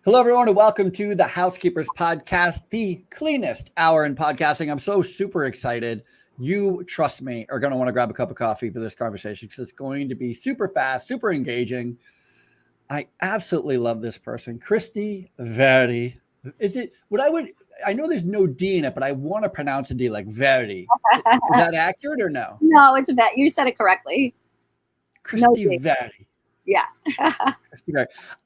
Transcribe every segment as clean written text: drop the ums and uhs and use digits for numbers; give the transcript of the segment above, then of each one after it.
Hello, everyone, and welcome to the Housekeepers Podcast, the cleanest hour in podcasting. I'm so super excited. You, trust me, are going to want to grab a cup of coffee for this conversation because it's going to be super fast, super engaging. I absolutely love this person, Kristie Veri. I know there's no D in it, but I want to pronounce a D like Veri. Is that accurate or no? No, it's a vet. You said it correctly. Kristie Veri. Yeah.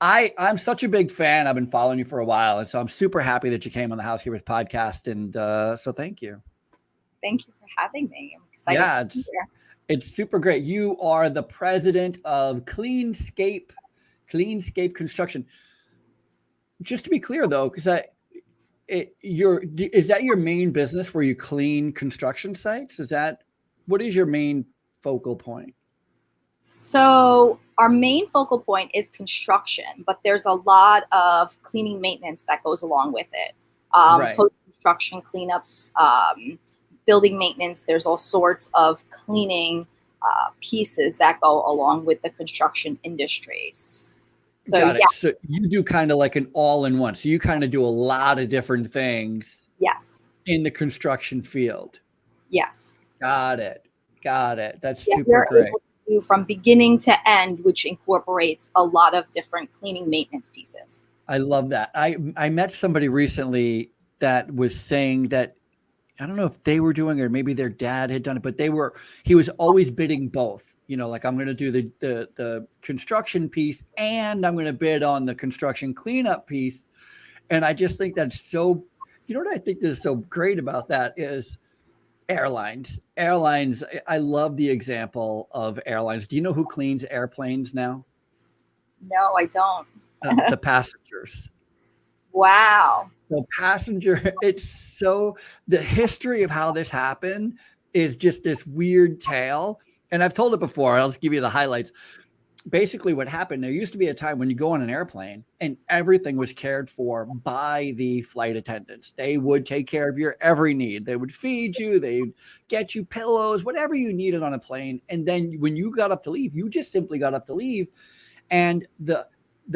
I'm such a big fan. I've been following you for a while. And so I'm super happy that you came on the Housekeepers Podcast. And so thank you. Thank you for having me. I'm excited. Yeah, it's super great. You are the president of Cleanscape Construction. Just to be clear, though, because is that your main business where you clean construction sites? What is your main focal point? So our main focal point is construction, but there's a lot of cleaning maintenance that goes along with it. Right. Post-construction cleanups, building maintenance. There's all sorts of cleaning pieces that go along with the construction industries. So, Got it. Yeah. So you do kind of like an all-in-one. So you kind of do a lot of different things. Yes. In the construction field. Yes. Got it. That's super great. From beginning to end, which incorporates a lot of different cleaning maintenance pieces. I love that. I met somebody recently that was saying that, I don't know if they were doing it or maybe their dad had done it, but he was always bidding both. You know, like I'm going to do the construction piece and I'm going to bid on the construction cleanup piece. And I just think that's so, what I think is so great about that is airlines. I love the example of airlines. Do you know who cleans airplanes now? No, I don't. The passengers. Wow. The history of how this happened is just this weird tale. And I've told it before. I'll just give you the highlights. Basically what happened, there used to be a time when you go on an airplane and everything was cared for by the flight attendants. They would take care of your every need. They would feed you, they'd get you pillows, whatever you needed on a plane. And then when you got up to leave, you just simply got up to leave. And the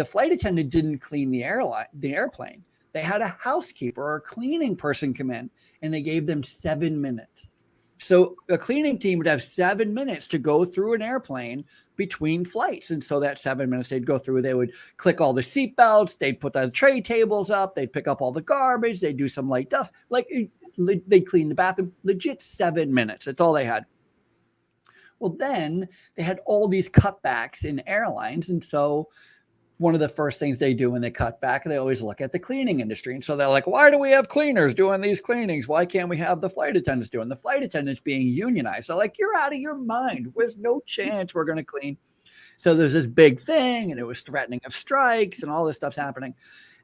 flight attendant didn't clean the airplane. They had a housekeeper or a cleaning person come in and they gave them 7 minutes. So a cleaning team would have 7 minutes to go through an airplane between flights. And so that 7 minutes they'd go through, they would click all the seat belts, they'd put the tray tables up, they'd pick up all the garbage, they'd do some light dust, like they'd clean the bathroom, legit 7 minutes. That's all they had. Well, then they had all these cutbacks in airlines. And so one of the first things they do when they cut back, they always look at the cleaning industry. And so they're like, why do we have cleaners doing these cleanings? Why can't we have the flight attendants doing? The flight attendants being unionized. So like, you're out of your mind. There's no chance we're going to clean. So there's this big thing and it was threatening of strikes and all this stuff's happening.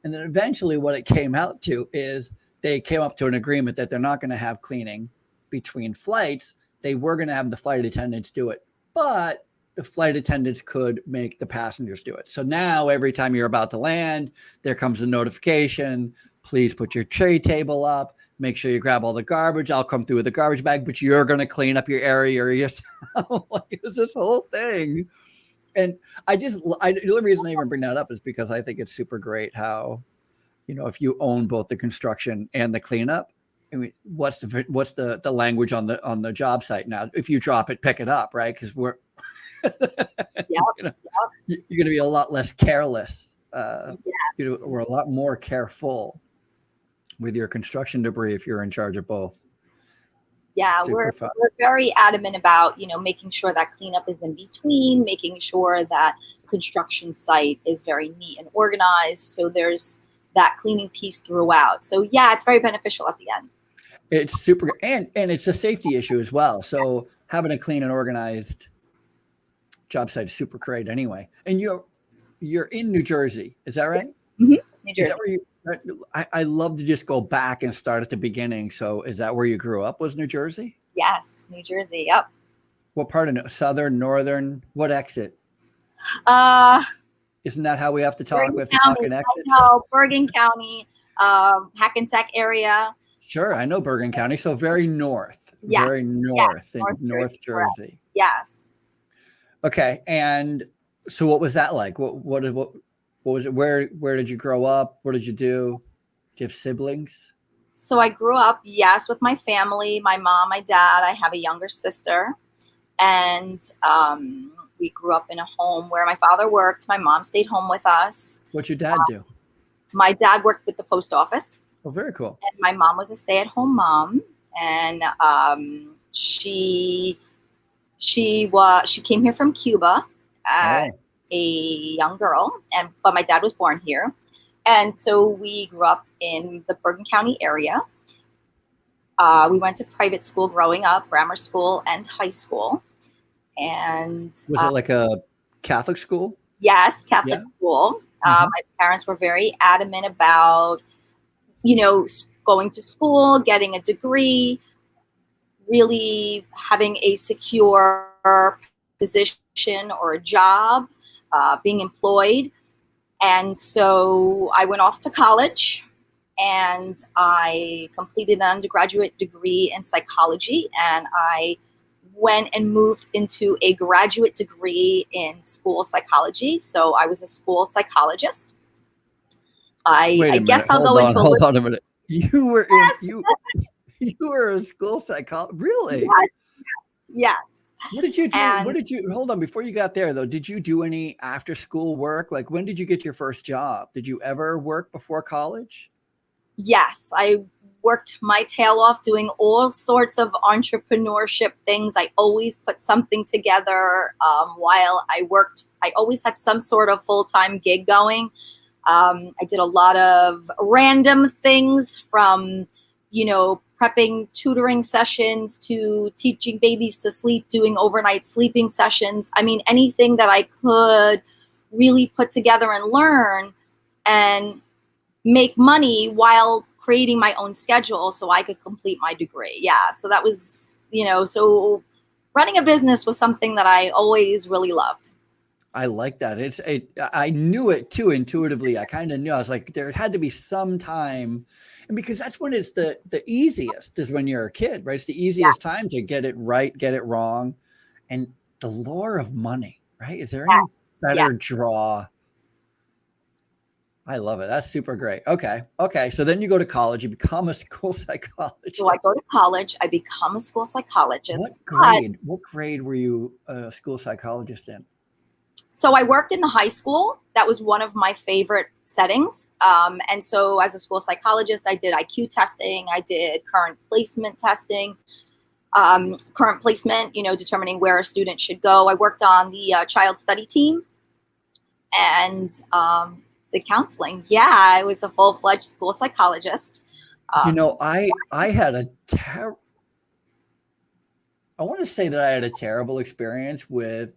And then eventually what it came out to is they came up to an agreement that they're not going to have cleaning between flights. They were going to have the flight attendants do it, but the flight attendants could make the passengers do it. So now every time you're about to land, there comes a notification. Please put your tray table up. Make sure you grab all the garbage. I'll come through with a garbage bag, but you're going to clean up your area yourself. Like, it was this whole thing. And the only reason I even bring that up is because I think it's super great how, if you own both the construction and the cleanup, I mean, what's the language on the job site now? If you drop it, pick it up, right? Because we're you're going to be a lot less careless. Yes. We're a lot more careful with your construction debris if you're in charge of both. Yeah, we're very adamant about, making sure that cleanup is in between, making sure that construction site is very neat and organized. So there's that cleaning piece throughout. So yeah, it's very beneficial at the end. It's super, and it's a safety issue as well. So having a clean and organized job site is super great anyway. And you're in New Jersey, is that right? Mm-hmm. New Jersey. Is that where I love to just go back and start at the beginning. So is that where you grew up, was New Jersey? Yes, New Jersey. Yep. What part of southern, northern, what exit? Isn't that how we have to talk? Bergen we have to talk in exits? No, Bergen County, Hackensack area. Sure, I know Bergen County. So very north. Yeah. Very north, yes, in North Jersey. Yes. Okay. And so what was that like? What What was it? Where did you grow up? What did you do? Do you have siblings? So I grew up, yes, with my family, my mom, my dad. I have a younger sister. And we grew up in a home where my father worked. My mom stayed home with us. What'd your dad do? My dad worked with the post office. Oh, very cool. And my mom was a stay-at-home mom. And she came here from Cuba as a young girl, but my dad was born here. And so we grew up in the Bergen County area. We went to private school growing up, grammar school and high school. And was it like a Catholic school? Yes, Catholic school. My parents were very adamant about, going to school, getting a degree, really having a secure position or a job, being employed. And so I went off to college and I completed an undergraduate degree in psychology, and I went and moved into a graduate degree in school psychology. So I was a school psychologist. I guess I'll go into hold on a minute. You were you were a school psychologist, really? Yes. What did you do? Hold on, before you got there though, did you do any after school work? Like, when did you get your first job? Did you ever work before college? Yes, I worked my tail off doing all sorts of entrepreneurship things. I always put something together while I worked. I always had some sort of full-time gig going. I did a lot of random things from, prepping tutoring sessions to teaching babies to sleep, doing overnight sleeping sessions. I mean, anything that I could really put together and learn and make money while creating my own schedule so I could complete my degree. Yeah. So that was, so running a business was something that I always really loved. I like that. I knew it too intuitively. I kind of knew. I was like, there had to be some time. And because that's when it's the easiest, is when you're a kid, right? It's the easiest time to get it right, get it wrong. And the lure of money, right? Is there any better draw? I love it. That's super great. Okay. So then you go to college, you become a school psychologist. So I go to college, I become a school psychologist. What grade were you a school psychologist in? So I worked in the high school. That was one of my favorite settings. And so as a school psychologist, I did IQ testing. I did current placement testing. Current placement, determining where a student should go. I worked on the child study team and the counseling. Yeah, I was a full-fledged school psychologist. I had I want to say that I had a terrible experience with,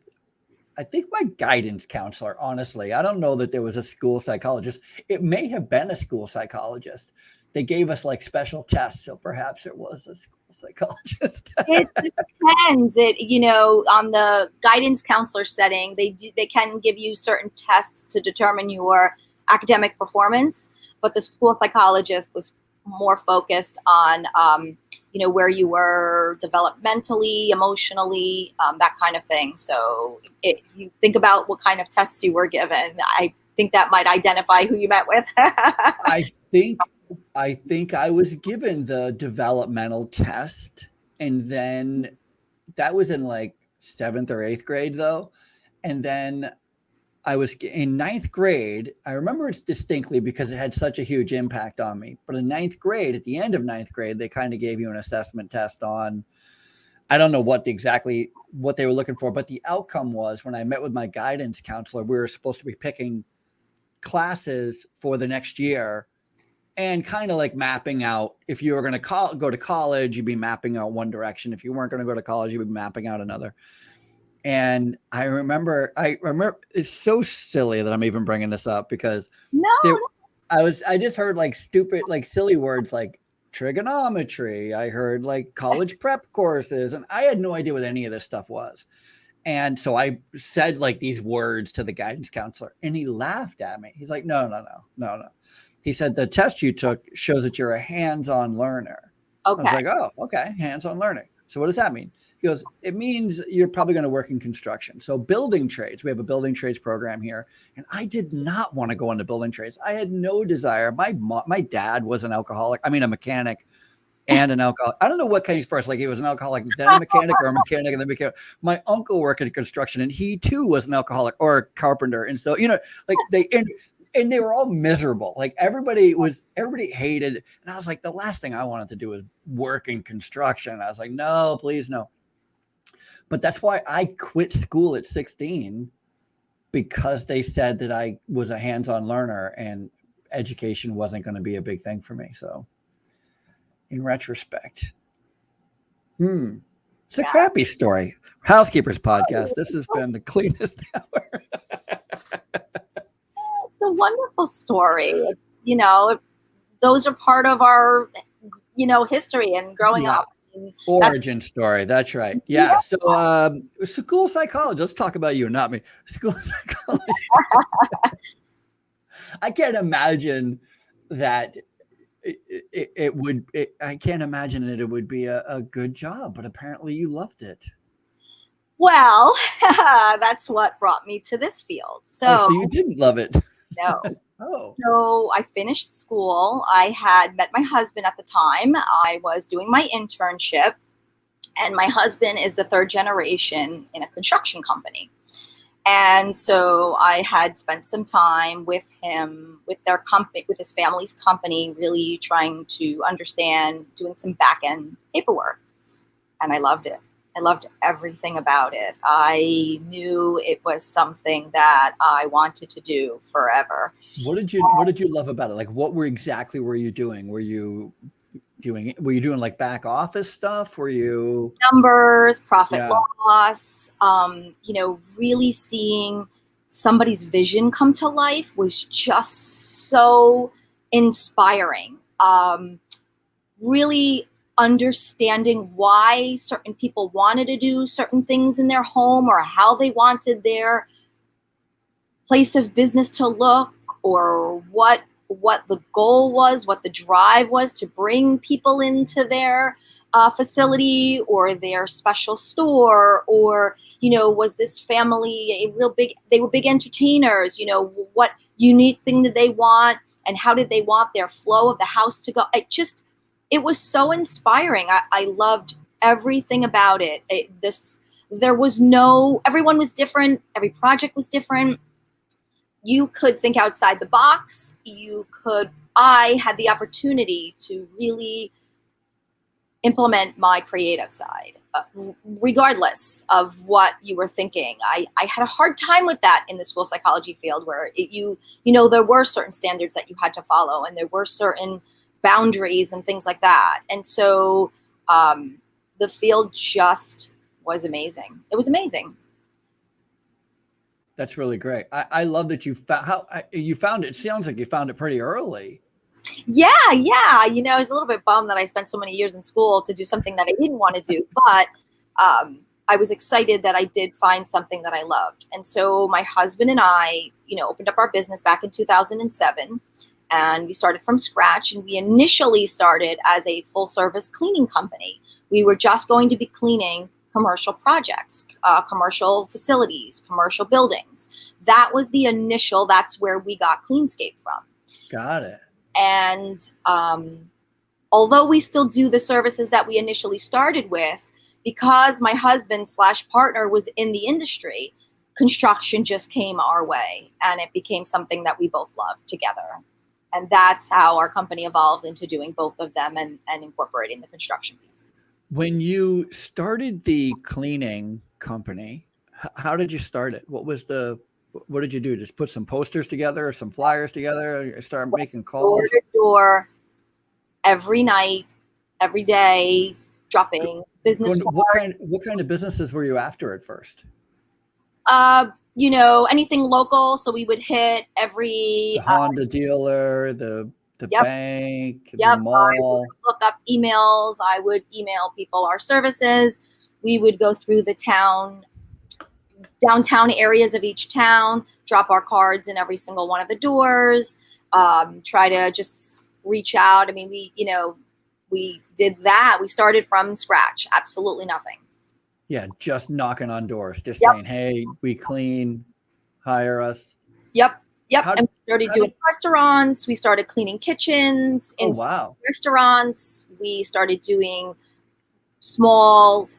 I think, my guidance counselor. Honestly, I don't know that there was a school psychologist. It may have been a school psychologist. They gave us like special tests, so perhaps it was a school psychologist. It depends. On the guidance counselor setting, they can give you certain tests to determine your academic performance, but the school psychologist was more focused on where you were developmentally, emotionally, that kind of thing. So if you think about what kind of tests you were given, I think that might identify who you met with. I think I was given the developmental test, and then that was in like 7th or 8th grade though. And then I was in 9th grade. I remember it distinctly because it had such a huge impact on me. But in 9th grade, at the end of 9th grade, they kind of gave you an assessment test on, I don't know what they were looking for, but the outcome was, when I met with my guidance counselor, we were supposed to be picking classes for the next year and kind of like mapping out, if you were going to go to college, you'd be mapping out one direction. If you weren't going to go to college, you'd be mapping out another. And I remember it's so silly that I'm even bringing this up because I just heard like stupid, like silly words like trigonometry. I heard like college prep courses, and I had no idea what any of this stuff was. And so I said like these words to the guidance counselor, and he laughed at me. He's like, no. He said, the test you took shows that you're a hands-on learner. Okay. I was like, oh, okay, hands-on learning. So what does that mean? He goes, it means you're probably going to work in construction. So building trades, we have a building trades program here. And I did not want to go into building trades. I had no desire. My dad was an alcoholic. I mean, a mechanic and an alcoholic. I don't know what came first. Like he was an alcoholic, then a mechanic, or a mechanic and then mechanic. My uncle worked in construction and he too was an alcoholic or a carpenter. And so, like and they were all miserable. Like everybody hated. And I was like, the last thing I wanted to do was work in construction. I was like, no, please, no. But that's why I quit school at 16, because they said that I was a hands-on learner and education wasn't going to be a big thing for me. So in retrospect, it's a crappy story. Housekeepers Podcast. This has been the cleanest hour. It's a wonderful story. It's, those are part of our, history and growing up. Origin story. That's right. Yeah. So school psychology. Let's talk about you, not me. School psychology. I can't imagine that I can't imagine that it would be a good job, but apparently you loved it. Well, that's what brought me to this field. So you didn't love it. No. Oh. So I finished school. I had met my husband at the time. I was doing my internship, and my husband is the third generation in a construction company. And so I had spent some time with him, with their company, with his family's company, really trying to understand, doing some back-end paperwork. And I loved it. I loved everything about it. I knew it was something that I wanted to do forever. What did you love about it? Like, what exactly were you doing? Were you doing like back office stuff? Were you numbers, profit loss? Really seeing somebody's vision come to life was just so inspiring. Really understanding why certain people wanted to do certain things in their home, or how they wanted their place of business to look, or what the goal was, what the drive was to bring people into their facility or their special store, or, was this family they were big entertainers, what unique thing did they want, and how did they want their flow of the house to go? It was so inspiring. I loved everything about it. Everyone was different. Every project was different. You could think outside the box. I had the opportunity to really implement my creative side, regardless of what you were thinking. I had a hard time with that in the school psychology field, where there were certain standards that you had to follow, and there were certain boundaries and things like that. And so the field just was amazing. It was amazing. That's really great. I love that you found it. Sounds like you found it pretty early. Yeah. I was a little bit bummed that I spent so many years in school to do something that I didn't want to do, but I was excited that I did find something that I loved. And so my husband and I, opened up our business back in 2007. And we started from scratch, and we initially started as a full service cleaning company. We were just going to be cleaning commercial projects, commercial facilities, commercial buildings. That was that's where we got Cleanscape from. Got it. And although we still do the services that we initially started with, because my husband / partner was in the industry, construction just came our way, and it became something that we both loved together. And that's how our company evolved into doing both of them and incorporating the construction piece. When you started the cleaning company, how did you start it? What did you do? Just put some posters together or some flyers together? Start making calls? Door to door, every night, every day, dropping business cards. What kind of businesses were you after at first? Anything local. So we would hit every the Honda dealer, the bank, the mall. I would look up emails. I would email people our services. We would go through the downtown areas of each town, drop our cards in every single one of the doors, try to just reach out. I mean, we did that. We started from scratch, absolutely nothing. Yeah, just knocking on doors, just Yep. saying, "Hey, we clean, hire us." Yep. How, And we started doing restaurants. We started cleaning kitchens in wow. restaurants. We started doing small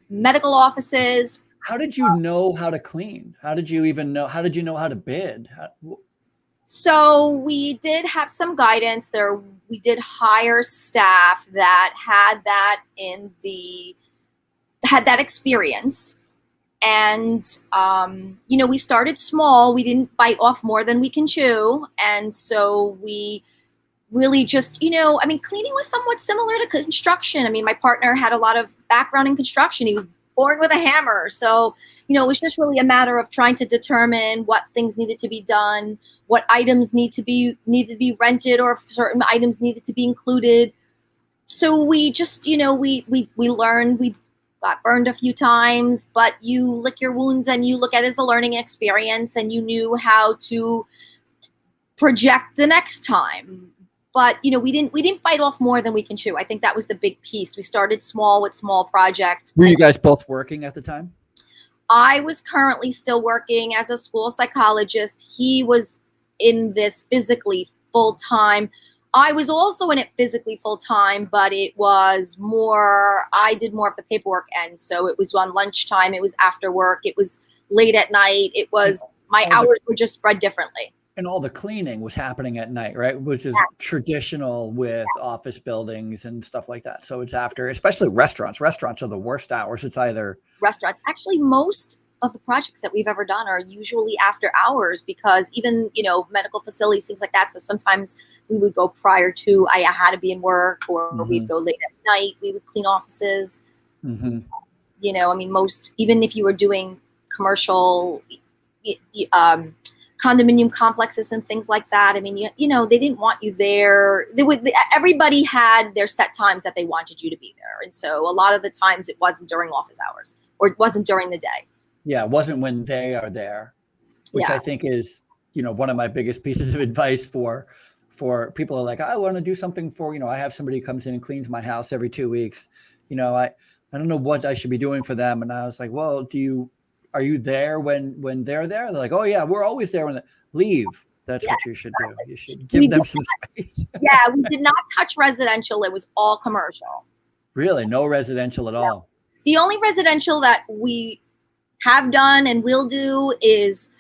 medical offices. How did you know how to clean? How did you know how to bid? So we did have some guidance there. We did hire staff that had that experience. And, we started small. We didn't bite off more than we can chew. And so we really just, cleaning was somewhat similar to construction. I mean, my partner had a lot of background in construction. He was born with a hammer. So, it was just really a matter of trying to determine what things needed to be done, what items needed to be rented, or certain items needed to be included. So we just, we learned, we got burned a few times, but you lick your wounds and you look at it as a learning experience, and you knew how to project the next time. But, we didn't bite off more than we can chew. I think that was the big piece. We started small with small projects. Were you guys both working at the time? I was currently still working as a school psychologist. He was in this physically full-time. I was also in it physically full-time, but it was I did more of the paperwork end. So it was on lunchtime. It was after work. It was late at night. My hours were just spread differently. And all the cleaning was happening at night, right? Which is traditional with office buildings and stuff like that. So it's after, especially restaurants. Restaurants are the worst hours. It's either restaurants. Actually, most of the projects that we've ever done are usually after hours, because even, medical facilities, things like that. So sometimes we would go prior to, I had to be in work, or we'd go late at night. We would clean offices. Even if you were doing commercial, condominium complexes and things like that. I mean, they didn't want you there. Everybody had their set times that they wanted you to be there. And so a lot of the times it wasn't during office hours, or it wasn't during the day. Yeah, it wasn't when they are there, which I think is, one of my biggest pieces of advice for people who are like, I want to do something for, I have somebody who comes in and cleans my house every 2 weeks. I don't know what I should be doing for them. And I was like, well, are you there when they're there? They're like, oh yeah, we're always there when they leave. That's what you should do. You should give them some space. Yeah, we did not touch residential. It was all commercial. Really? No residential at all? The only residential that we have done and will do is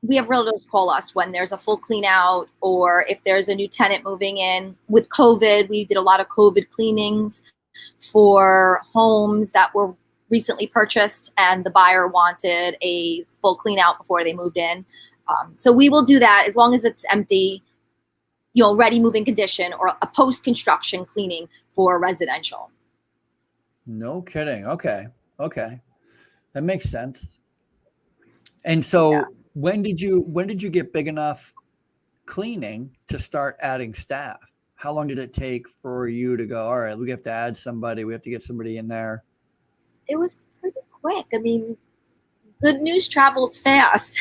we have realtors call us when there's a full clean out, or if there's a new tenant moving in. With COVID, we did a lot of COVID cleanings for homes that were recently purchased and the buyer wanted a full clean out before they moved in. So we will do that as long as it's empty, ready moving condition, or a post-construction cleaning for residential. No kidding. Okay. That makes sense. And so when did you get big enough cleaning to start adding staff? How long did it take for you to go, all right, we have to add somebody, we have to get somebody in there? It was pretty quick. I mean, good news travels fast.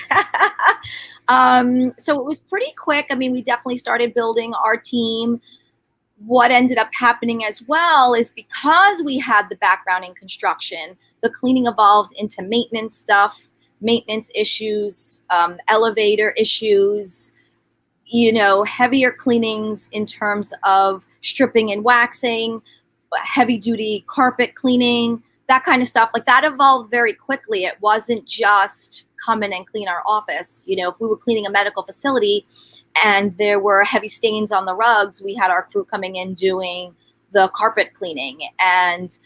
So it was pretty quick. I mean, we definitely started building our team. What ended up happening as well is, because we had the background in construction, the cleaning evolved into maintenance stuff, maintenance issues, elevator issues, heavier cleanings in terms of stripping and waxing, heavy duty carpet cleaning, that kind of stuff. Like, that evolved very quickly. It wasn't just come in and clean our office. If we were cleaning a medical facility and there were heavy stains on the rugs, we had our crew coming in doing the carpet cleaning. And,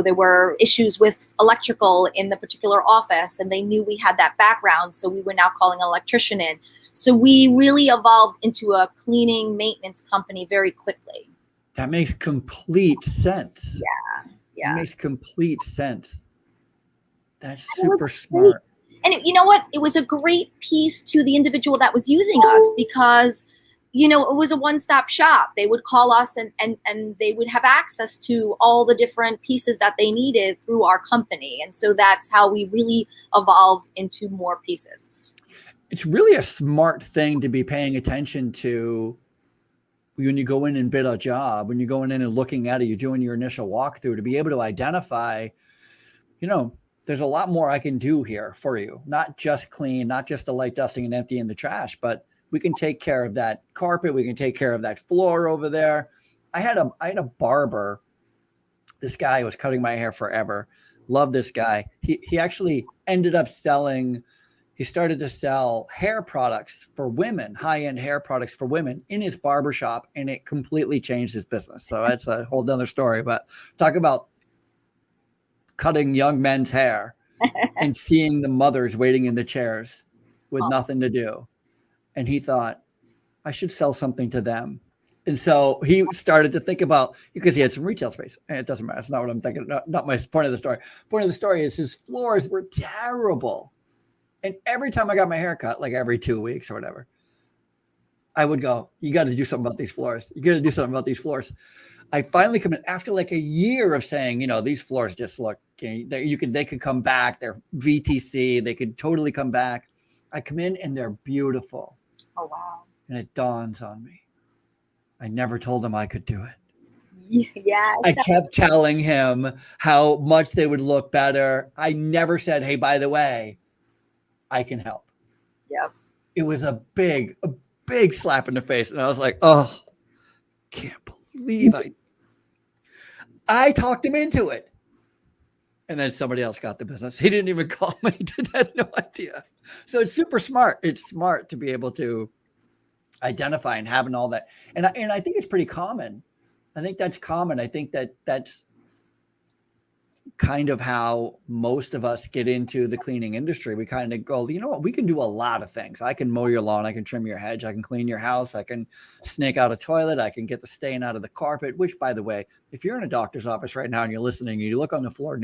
there were issues with electrical in the particular office, and they knew we had that background. So we were now calling an electrician in. So we really evolved into a cleaning maintenance company very quickly. That makes complete sense. Yeah. It makes complete sense. That's super smart. And you know what? It was a great piece to the individual that was using us, because, it was a one-stop shop. They would call us and they would have access to all the different pieces that they needed through our company. And so that's how we really evolved into more pieces. It's really a smart thing to be paying attention to when you go in and bid a job, when you're going in and looking at it, you're doing your initial walkthrough, to be able to identify there's a lot more I can do here for you. Not just clean, not just the light dusting and emptying the trash, but we can take care of that carpet. We can take care of that floor over there. I had a barber. This guy was cutting my hair forever. Love this guy. He actually ended up he started to sell hair products for women, high-end hair products for women in his barbershop, and it completely changed his business. So that's a whole nother story, but talk about cutting young men's hair and seeing the mothers waiting in the chairs with nothing to do. And he thought, I should sell something to them. And so he started to think about, because he had some retail space, and it doesn't matter. It's not what I'm thinking. Not my point of the story. Point of the story is his floors were terrible. And every time I got my hair cut, like every 2 weeks or whatever, I would go, you got to do something about these floors. You got to do something about these floors. I finally come in after like a year of saying, these floors just look, they could come back. They're VTC. They could totally come back. I come in and they're beautiful. Oh, wow. And it dawns on me. I never told him I could do it. Yeah. I kept telling him how much they would look better. I never said, hey, by the way, I can help. Yep. It was a big slap in the face. And I was like, oh, can't believe I talked him into it. And then somebody else got the business. He didn't even call me. He had no idea. So it's super smart. It's smart to be able to identify and having all that. And I think it's pretty common. I think that's common. I think that's kind of how most of us get into the cleaning industry. We kind of go, you know what, we can do a lot of things. I can mow your lawn. I can trim your hedge. I can clean your house. I can snake out a toilet. I can get the stain out of the carpet, which, by the way, if you're in a doctor's office right now and you're listening and you look on the floor and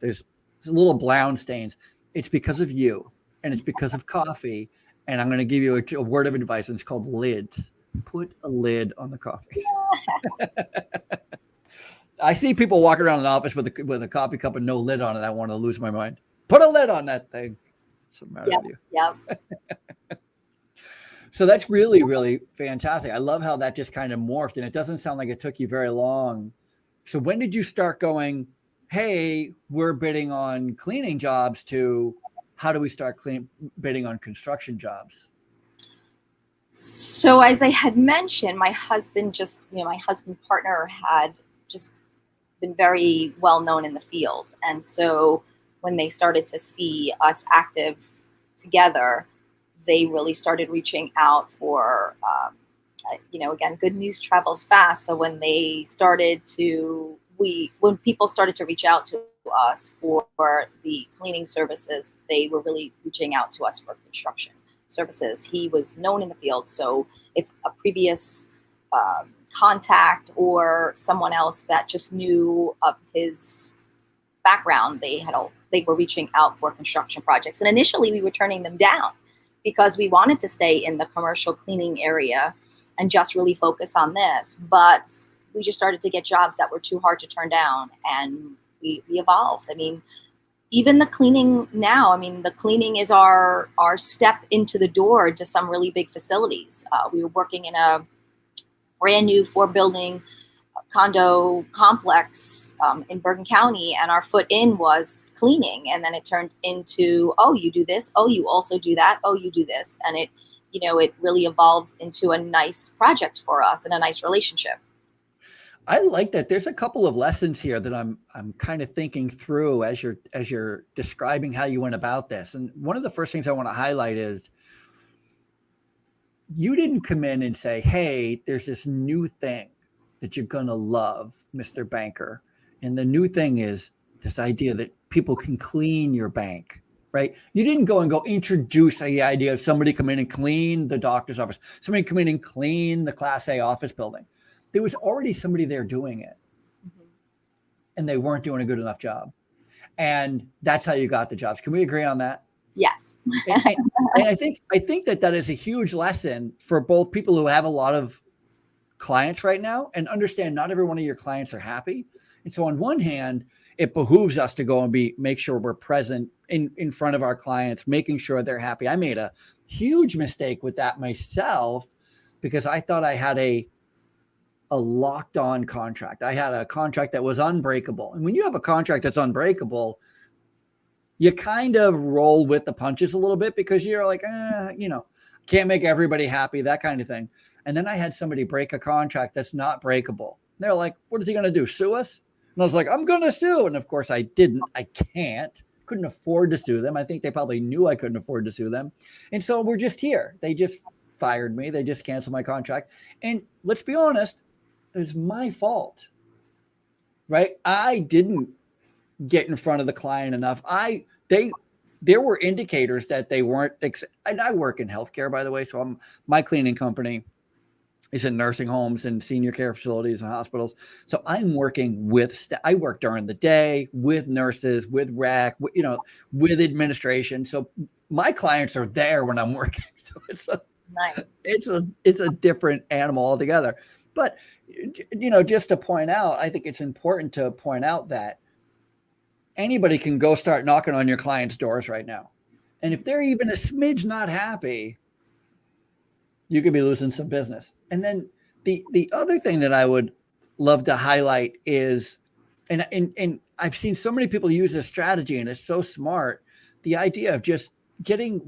there's little brown stains, it's because of you and it's because of coffee. And I'm going to give you a word of advice, and it's called lids. Put a lid on the coffee. I see people walk around an office with a coffee cup and no lid on it. I want to lose my mind. Put a lid on that thing. What's the matter with you? Yeah. So that's really, really fantastic. I love how that just kind of morphed, and it doesn't sound like it took you very long. So when did you start going, hey, we're bidding on cleaning jobs, to how do we start bidding on construction jobs? So as I had mentioned, my husband partner had just been very well known in the field. And so when they started to see us active together, they really started reaching out for, again, good news travels fast. So when they when people started to reach out to us for the cleaning services, they were really reaching out to us for construction services. He was known in the field. So if a previous contact or someone else that just knew of his background, they were reaching out for construction projects. And initially we were turning them down because we wanted to stay in the commercial cleaning area and just really focus on this. But we just started to get jobs that were too hard to turn down, and we evolved. I mean, even the cleaning now, the cleaning is our step into the door to some really big facilities. We were working in a brand new 4-building condo complex in Bergen County, and our foot in was cleaning. And then it turned into, oh, you do this. Oh, you also do that. Oh, you do this. And it really evolves into a nice project for us and a nice relationship. I like that. There's a couple of lessons here that I'm kind of thinking through as you're describing how you went about this. And one of the first things I want to highlight is you didn't come in and say, hey, there's this new thing that you're going to love, Mr. Banker. And the new thing is this idea that people can clean your bank, right? You didn't go introduce the idea of somebody come in and clean the doctor's office, somebody come in and clean the Class A office building. There was already somebody there doing it, and they weren't doing a good enough job. And that's how you got the jobs. Can we agree on that? Yes. and I think that is a huge lesson for both people who have a lot of clients right now and understand not every one of your clients are happy. And so on one hand, it behooves us to go and make sure we're present in front of our clients, making sure they're happy. I made a huge mistake with that myself because I thought I had a locked on contract. I had a contract that was unbreakable. And when you have a contract that's unbreakable, you kind of roll with the punches a little bit because you're like, can't make everybody happy, that kind of thing. And then I had somebody break a contract that's not breakable. They're like, what is he going to do? Sue us? And I was like, I'm going to sue. And of course I didn't. I couldn't afford to sue them. I think they probably knew I couldn't afford to sue them. And so we're just here. They just fired me. They just canceled my contract. And let's be honest, it was my fault, right? I didn't get in front of the client enough. There were indicators that they weren't, and I work in healthcare, by the way. So my cleaning company is in nursing homes and senior care facilities and hospitals. So I'm working with, I work during the day with nurses, with rec, with administration. So my clients are there when I'm working. So it's a different animal altogether. But, just to point out, I think it's important to point out that anybody can go start knocking on your clients' doors right now. And if they're even a smidge not happy, you could be losing some business. And then the other thing that I would love to highlight is, and I've seen so many people use this strategy and it's so smart, the idea of just getting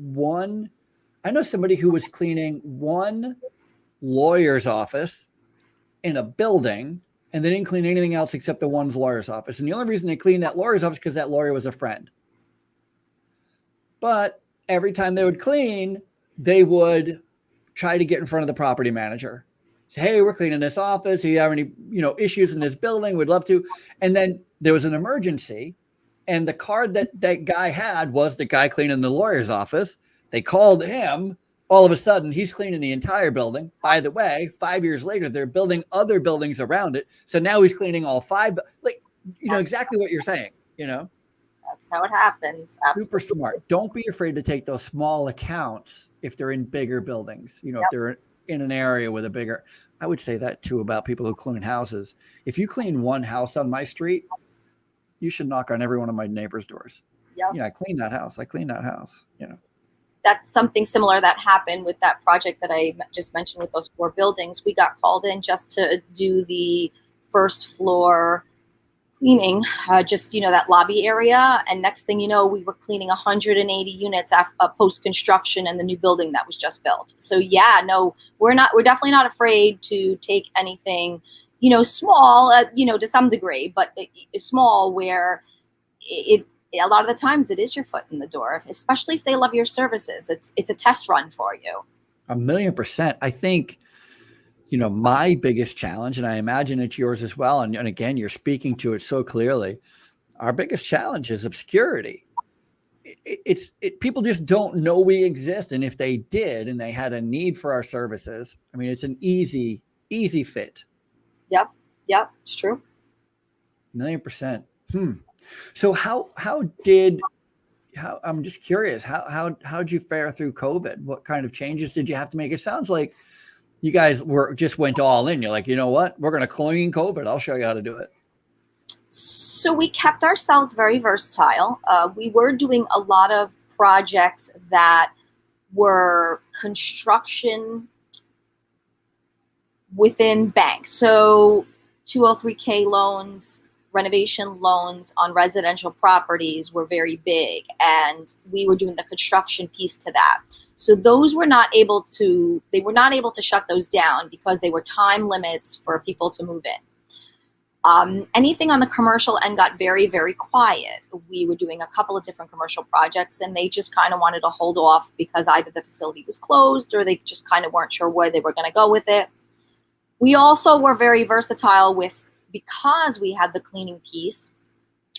I know somebody who was cleaning one lawyer's office in a building, and they didn't clean anything else except the one's lawyer's office. And the only reason they cleaned that lawyer's office because that lawyer was a friend. But every time they would clean, they would try to get in front of the property manager. Say, hey, we're cleaning this office. Do you have any, issues in this building? We'd love to. And then there was an emergency. And the card that guy had was the guy cleaning the lawyer's office. They called him. All of a sudden, he's cleaning the entire building. By the way, 5 years later, they're building other buildings around it. So now he's cleaning all five. Exactly what you're saying, That's how it happens. Absolutely. Super smart. Don't be afraid to take those small accounts if they're in bigger buildings. If they're in an area with a bigger, I would say that too about people who clean houses. If you clean one house on my street, you should knock on every one of my neighbors' doors. Yep. I clean that house. That's something similar that happened with that project that I just mentioned with those 4 buildings. We got called in just to do the first floor cleaning, that lobby area. And next thing you know, we were cleaning 180 units post-construction in the new building that was just built. So we're definitely not afraid to take anything, small, to some degree, but small where a lot of the times it is your foot in the door, especially if they love your services. It's a test run for you. 1,000,000%. I think, my biggest challenge, and I imagine it's yours as well. And again, you're speaking to it so clearly. Our biggest challenge is obscurity. People just don't know we exist. And if they did, and they had a need for our services, it's an easy fit. Yep. It's true. 1,000,000%. So I'm just curious, how'd you fare through COVID? What kind of changes did you have to make? It sounds like you guys just went all in. You're like, you know what? We're going to clean COVID. I'll show you how to do it. So we kept ourselves very versatile. We were doing a lot of projects that were construction within banks. So 203K loans, renovation loans on residential properties were very big, and we were doing the construction piece to that. So those were not able to shut those down because they were time limits for people to move in. Anything on the commercial end got very, very quiet. We were doing a couple of different commercial projects, and they just kind of wanted to hold off because either the facility was closed or they just kind of weren't sure where they were going to go with it. We also were very versatile because we had the cleaning piece,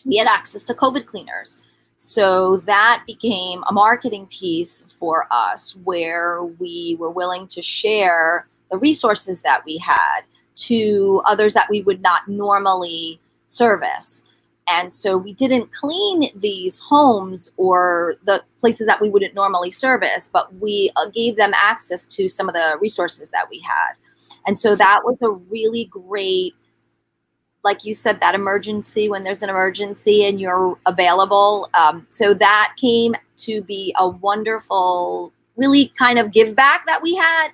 we had access to COVID cleaners. So that became a marketing piece for us where we were willing to share the resources that we had to others that we would not normally service. And so we didn't clean these homes or the places that we wouldn't normally service, but we gave them access to some of the resources that we had. And so that was a really great, like you said, that emergency when there's an emergency and you're available. So that came to be a wonderful, really kind of give back that we had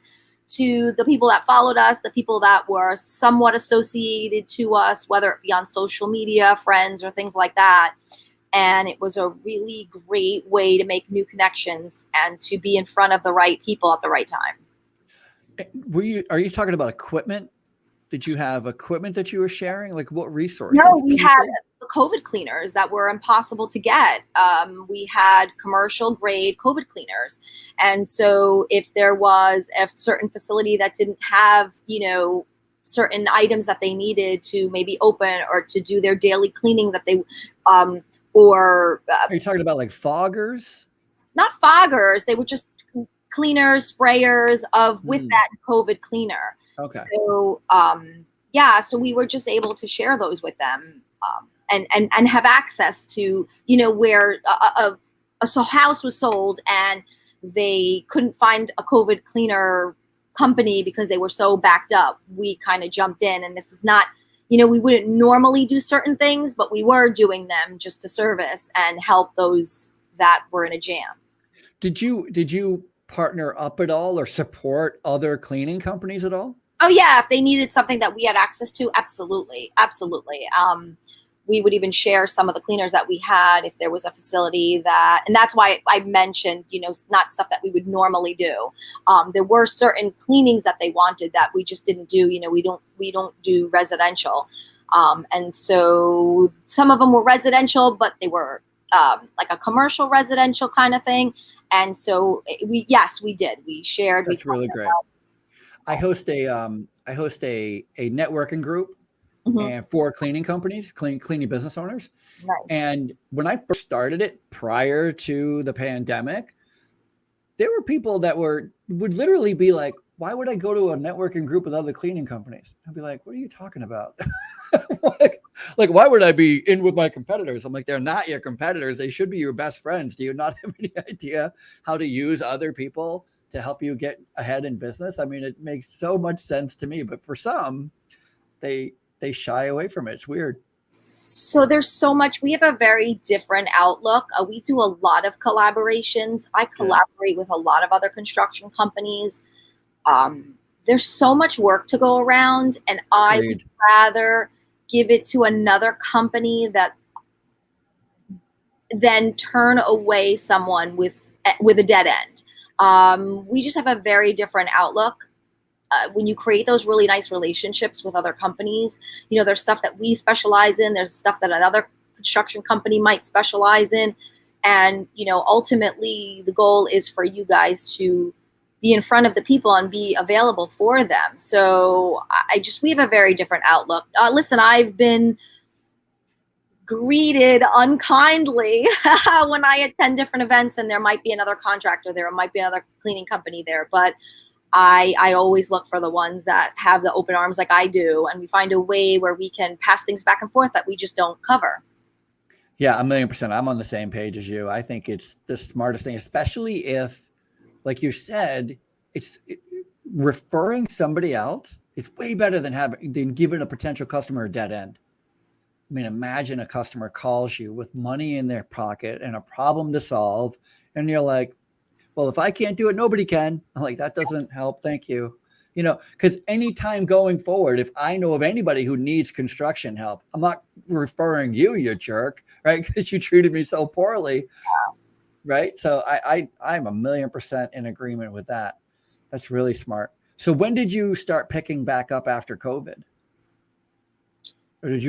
to the people that followed us, the people that were somewhat associated to us, whether it be on social media, friends, or things like that. And it was a really great way to make new connections and to be in front of the right people at the right time. Are you talking about equipment? Did you have equipment that you were sharing? Like what resources? No, we had the COVID cleaners that were impossible to get. We had commercial grade COVID cleaners. And so if there was a certain facility that didn't have, certain items that they needed to maybe open or to do their daily cleaning that they, are you talking about like foggers? Not foggers. They were just cleaners, sprayers with that COVID cleaner. Okay. So, so we were just able to share those with them, and have access to, where a house was sold and they couldn't find a COVID cleaner company because they were so backed up. We kind of jumped in, and this is not, we wouldn't normally do certain things, but we were doing them just to service and help those that were in a jam. Did you partner up at all or support other cleaning companies at all? Oh yeah, if they needed something that we had access to, absolutely. We would even share some of the cleaners that we had if there was a facility and that's why I mentioned, not stuff that we would normally do. There were certain cleanings that they wanted that we just didn't do. We don't do residential. And so some of them were residential, but they were like a commercial residential kind of thing. And so we did. We shared. That's really great. I host a networking group and for cleaning companies, cleaning business owners. Nice. And when I first started it prior to the pandemic, there were people that would literally be like, why would I go to a networking group with other cleaning companies? I'd be like, what are you talking about? like, why would I be in with my competitors? I'm like, they're not your competitors. They should be your best friends. Do you not have any idea how to use other people to help you get ahead in business? I mean, it makes so much sense to me, but for some, they shy away from it. It's weird. So there's so much. We have a very different outlook. We do a lot of collaborations. I collaborate with a lot of other construction companies. There's so much work to go around, and I would rather give it to another company than turn away someone with a dead end. We just have a very different outlook. When you create those really nice relationships with other companies, there's stuff that we specialize in. There's stuff that another construction company might specialize in. And, ultimately the goal is for you guys to be in front of the people and be available for them. So we have a very different outlook. Listen, I've been greeted unkindly when I attend different events and there might be another contractor there, or might be another cleaning company there, but I always look for the ones that have the open arms like I do, and we find a way where we can pass things back and forth that we just don't cover. Yeah, 1,000,000%. I'm on the same page as you. I think it's the smartest thing, especially if, like you said, referring somebody else is way better than giving a potential customer a dead end. I mean, imagine a customer calls you with money in their pocket and a problem to solve, and you're like, well, if I can't do it, nobody can. I'm like, that doesn't help. Thank you. Because anytime going forward, if I know of anybody who needs construction help, I'm not referring you jerk, right? Because you treated me so poorly, right? So I'm 1,000,000% in agreement with that. That's really smart. So when did you start picking back up after COVID? Or did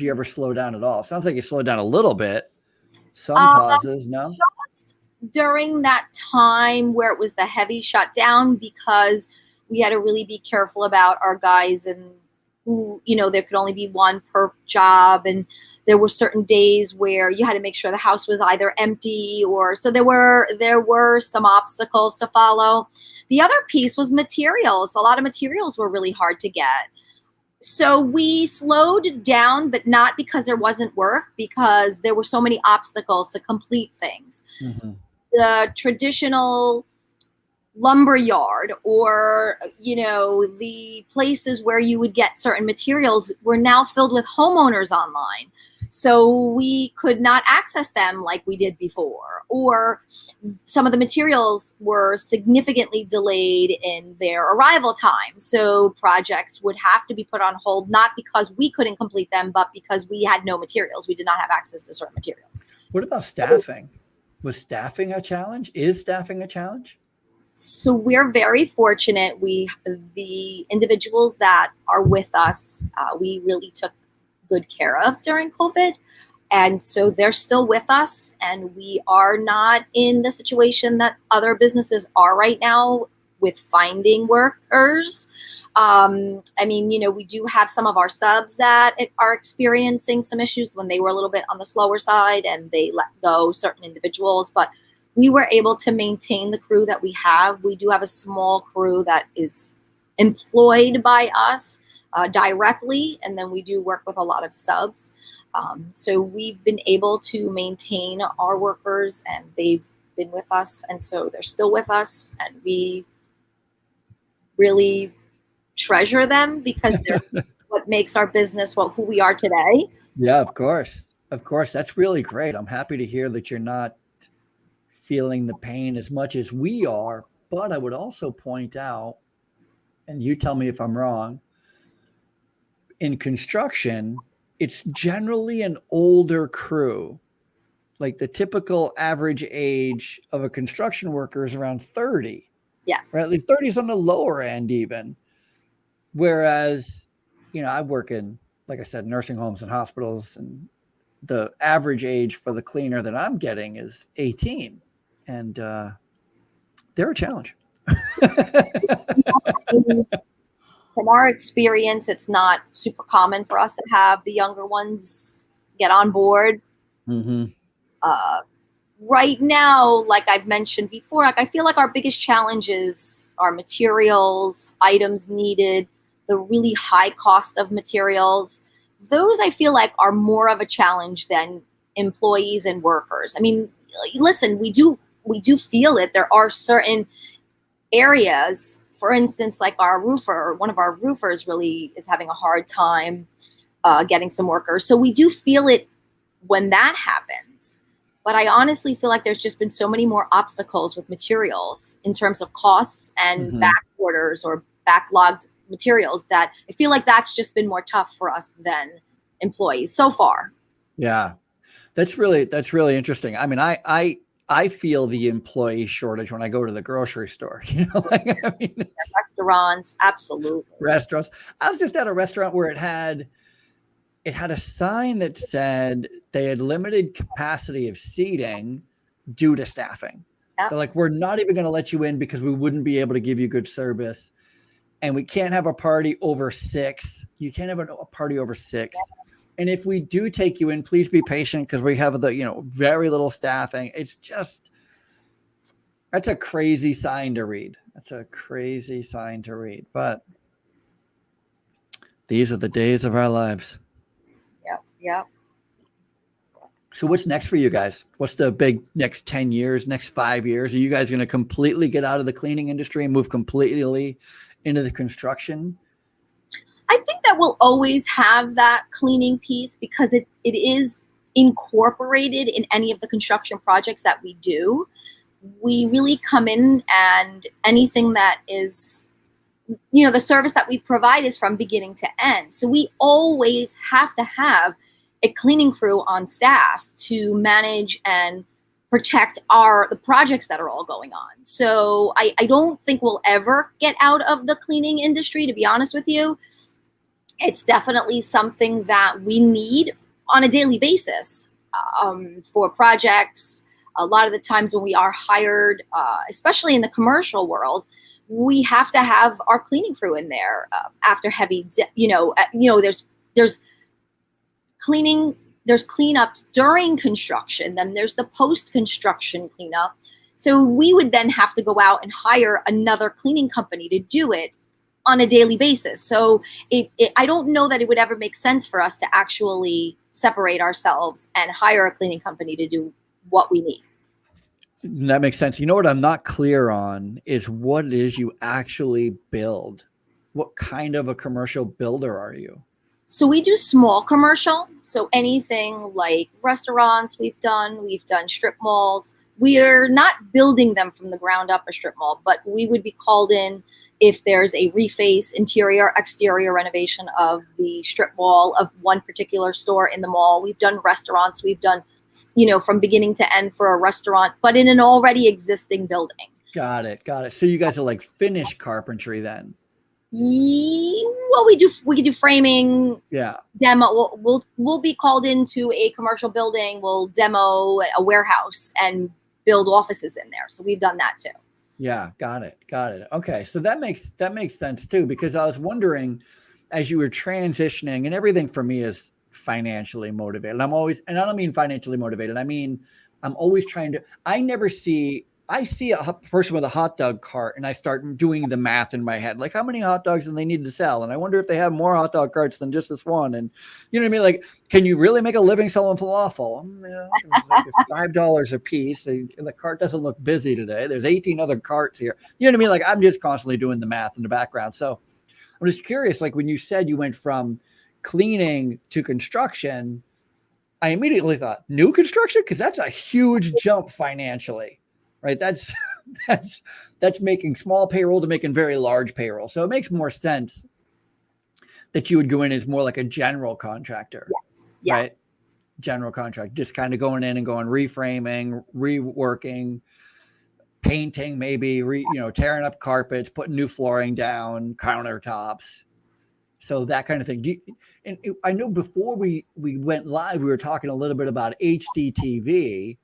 you ever slow down at all? Sounds like you slowed down a little bit. Some pauses, no? Just during that time where it was the heavy shutdown, because we had to really be careful about our guys and who, there could only be one per job. And there were certain days where you had to make sure the house was either empty so there were some obstacles to follow. The other piece was materials. A lot of materials were really hard to get. So we slowed down, but not because there wasn't work, because there were so many obstacles to complete things. Mm-hmm. The traditional lumber yard or, the places where you would get certain materials were now filled with homeowners online. So we could not access them like we did before, or some of the materials were significantly delayed in their arrival time. So projects would have to be put on hold, not because we couldn't complete them, but because we had no materials. We did not have access to certain materials. What about staffing? Was staffing a challenge? Is staffing a challenge? So we're very fortunate. The individuals that are with us, we really took good care of during COVID. And so they're still with us, and we are not in the situation that other businesses are right now with finding workers. We do have some of our subs that are experiencing some issues when they were a little bit on the slower side and they let go certain individuals, but we were able to maintain the crew that we have. We do have a small crew that is employed by us directly, and then we do work with a lot of subs. So we've been able to maintain our workers, and they've been with us, and so they're still with us, and we really treasure them because they're what makes our business who we are today. Yeah, of course. That's really great. I'm happy to hear that you're not feeling the pain as much as we are, but I would also point out, and you tell me if I'm wrong, in construction, it's generally an older crew. Like the typical average age of a construction worker is around 30. Yes. Right? At least 30 is on the lower end even. Whereas, I work in, like I said, nursing homes and hospitals, and the average age for the cleaner that I'm getting is 18. And they're a challenge. From our experience, it's not super common for us to have the younger ones get on board. Mm-hmm. Right now, like I've mentioned before, I feel like our biggest challenges are materials, items needed, the really high cost of materials. Those I feel like are more of a challenge than employees and workers. I mean, listen, we do feel it. There are certain areas, for instance, like one of our roofers really is having a hard time getting some workers. So we do feel it when that happens. But I honestly feel like there's just been so many more obstacles with materials in terms of costs and back orders or backlogged materials that I feel like that's just been more tough for us than employees so far. Yeah, that's really interesting. I mean, I feel the employee shortage when I go to the grocery store, Restaurants, absolutely. Restaurants. I was just at a restaurant where it had a sign that said they had limited capacity of seating due to staffing. Yep. They're like, we're not even going to let you in because we wouldn't be able to give you good service. And we can't have a party over 6. You can't have a party over 6. Yep. And if we do take you in, please be patient because we have very little staffing. It's just, that's a crazy sign to read. But these are the days of our lives. Yep. So what's next for you guys? What's the big next 10 years, next 5 years? Are you guys going to completely get out of the cleaning industry and move completely into the construction? I think that we'll always have that cleaning piece because it is incorporated in any of the construction projects that we do. We really come in, and anything that is, the service that we provide is from beginning to end. So we always have to have a cleaning crew on staff to manage and protect the projects that are all going on. So I don't think we'll ever get out of the cleaning industry, to be honest with you. It's definitely something that we need on a daily basis for projects. A lot of the times when we are hired, especially in the commercial world, we have to have our cleaning crew in there after heavy, there's cleaning, there's cleanups during construction, then there's the post-construction cleanup. So we would then have to go out and hire another cleaning company to do it on a daily basis. So I don't know that it would ever make sense for us to actually separate ourselves and hire a cleaning company to do what we need. That makes sense. You know what I'm not clear on is what it is you actually build. What kind of a commercial builder are you? So we do small commercial. So anything like restaurants we've done strip malls. We're not building them from the ground up, a strip mall, but we would be called in if there's a reface, interior, exterior renovation of the strip mall of one particular store in the mall. We've done restaurants. We've done, from beginning to end for a restaurant, but in an already existing building. Got it. So you guys are like finished carpentry then? Well, we could do framing, demo. We'll be called into a commercial building. We'll demo a warehouse and build offices in there. So we've done that too. Yeah, got it. Okay, so that makes sense too, because I was wondering, as you were transitioning, and everything for me is financially motivated. And I don't mean financially motivated. I mean, I'm always trying to. I see a person with a hot dog cart, and I start doing the math in my head, like how many hot dogs do they need to sell? And I wonder if they have more hot dog carts than just this one. And you know what I mean? Like, can you really make a living selling falafel? It's like $5 a piece. And the cart doesn't look busy today. There's 18 other carts here. You know what I mean? Like, I'm just constantly doing the math in the background. So I'm just curious, like when you said you went from cleaning to construction, I immediately thought new construction, because that's a huge jump financially. Right. That's making small payroll to making very large payroll. So it makes more sense that you would go in as more like a general contractor. Yes. Right. General contract, just kind of going in and going reframing, reworking, painting, maybe, tearing up carpets, putting new flooring down, countertops. So that kind of thing. I know before we went live, we were talking a little bit about HDTV.